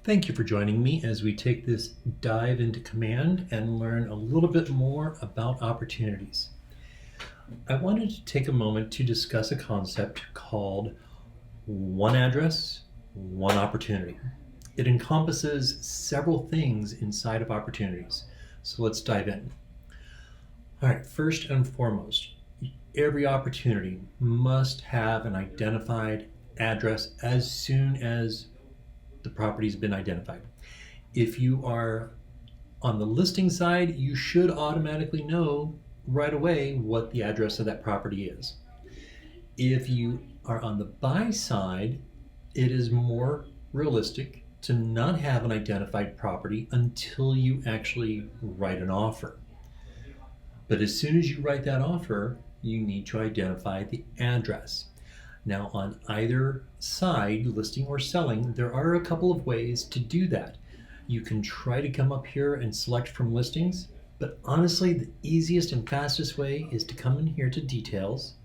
Thank you for joining me as we take this dive into Command and learn a little bit more about opportunities. I wanted to take a moment to discuss a concept called one address, one opportunity. It encompasses several things inside of opportunities. So let's dive in. All right, first and foremost, every opportunity must have an identified address as soon as the property's been identified. If you are on the listing side, you should automatically know right away what the address of that property is. If you are on the buy side, it is more realistic to not have an identified property until you actually write an offer. But as soon as you write that offer, you need to identify the address. Now, on either side, listing or selling, there are a couple of ways to do that. You can try to come up here and select from listings, but honestly, the easiest and fastest way is to come in here to details,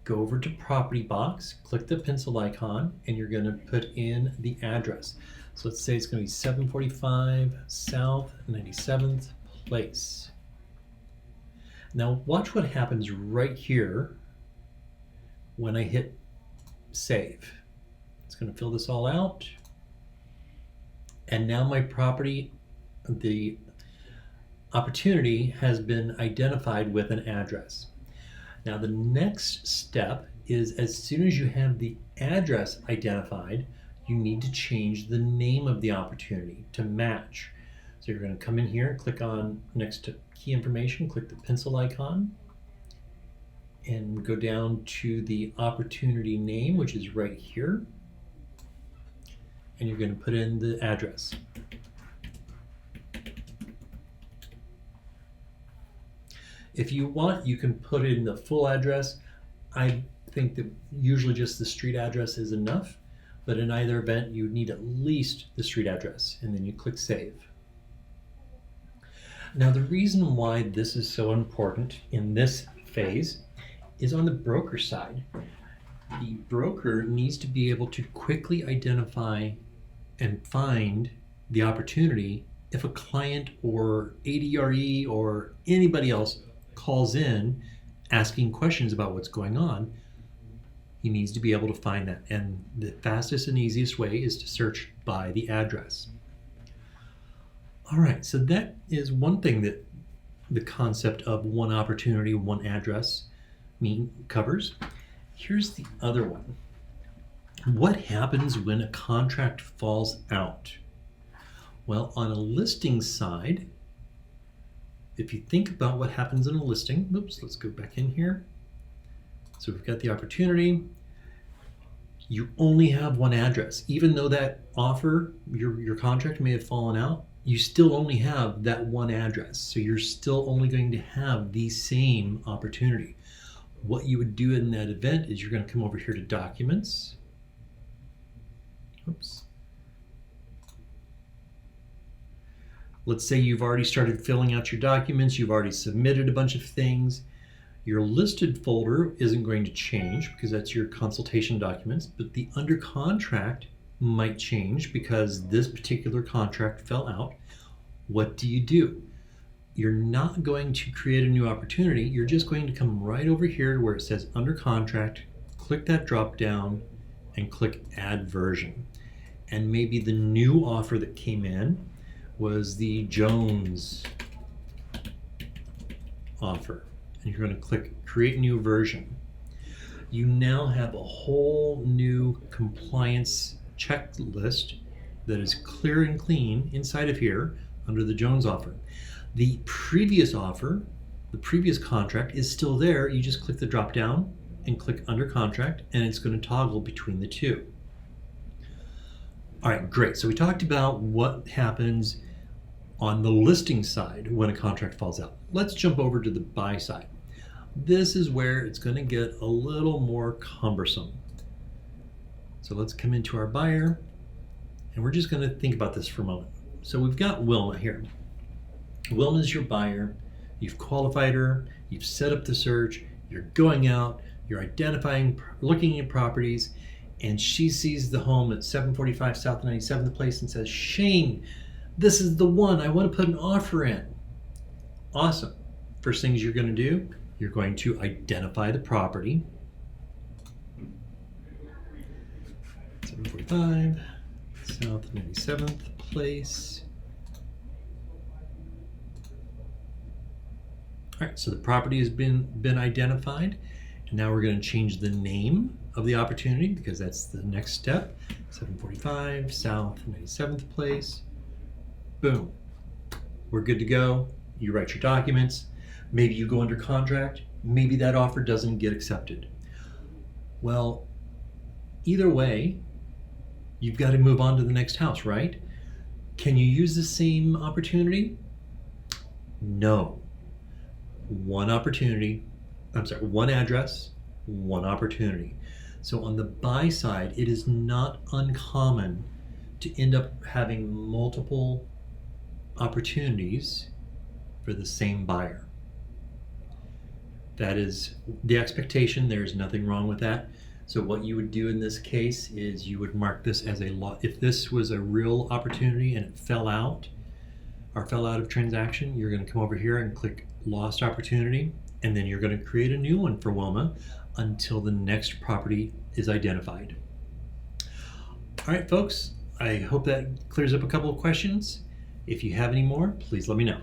go over to property box, click the pencil icon, and you're going to put in the address. So let's say it's going to be 745 South 97th Place. Now watch what happens right here when I hit save. It's going to fill this all out. And now my property, the opportunity has been identified with an address. Now the next step is, as soon as you have the address identified, you need to change the name of the opportunity to match. So you're going to come in here, click on next to key information, click the pencil icon, and go down to the opportunity name, which is right here. And you're going to put in the address. If you want, you can put in the full address. I think that usually just the street address is enough, but in either event, you need at least the street address, and then you click save. Now, the reason why this is so important in this phase is on the broker side. The broker needs to be able to quickly identify and find the opportunity if a client or ADRE or anybody else calls in asking questions about what's going on. He needs to be able to find that, and the fastest and easiest way is to search by the address. All right, so that is one thing that the concept of one opportunity, one address covers. Here's the other one. What happens when a contract falls out? Well, on a listing side, if you think about what happens in a listing, let's go back in here. So we've got the opportunity. You only have one address. Even though that offer, your contract may have fallen out, you still only have that one address. So you're still only going to have the same opportunity. What you would do in that event is you're going to come over here to Documents. Oops. Let's say you've already started filling out your documents. You've already submitted a bunch of things. Your listed folder isn't going to change because that's your consultation documents, but the under contract might change because this particular contract fell out. What do? You're not going to create a new opportunity. You're just going to come right over here where it says under contract, click that drop down and click add version. And maybe the new offer that came in was the Jones offer. And you're going to click create new version. You now have a whole new compliance checklist that is clear and clean inside of here under the Jones offer. The previous offer, the previous contract is still there. You just click the drop down and click under contract, and it's going to toggle between the two. All right, great. So we talked about what happens on the listing side when a contract falls out. Let's jump over to the buy side. This is where it's going to get a little more cumbersome. So let's come into our buyer, and we're just going to think about this for a moment. So we've got Wilma here. Wilma is your buyer. You've qualified her. You've set up the search. You're going out. You're identifying, looking at properties, and she sees the home at 745 South 97th Place and says, Shane, this is the one. I want to put an offer in. Awesome. First things you're going to do, you're going to identify the property. 745 South 97th Place. All right, so the property has been identified, and now we're going to change the name of the opportunity because that's the next step. 745 South 97th Place. Boom. We're good to go. You write your documents. Maybe you go under contract. Maybe that offer doesn't get accepted. Well, either way, you've got to move on to the next house, right? Can you use the same opportunity? No. One address, one opportunity. So on the buy side, it is not uncommon to end up having multiple opportunities for the same buyer. That is the expectation. There's nothing wrong with that. So what you would do in this case is you would mark this as a lot. If this was a real opportunity and it fell out of transaction, you're going to come over here and click lost opportunity, and then you're going to create a new one for Wilma until the next property is identified. All right, folks, I hope that clears up a couple of questions. If you have any more, please let me know.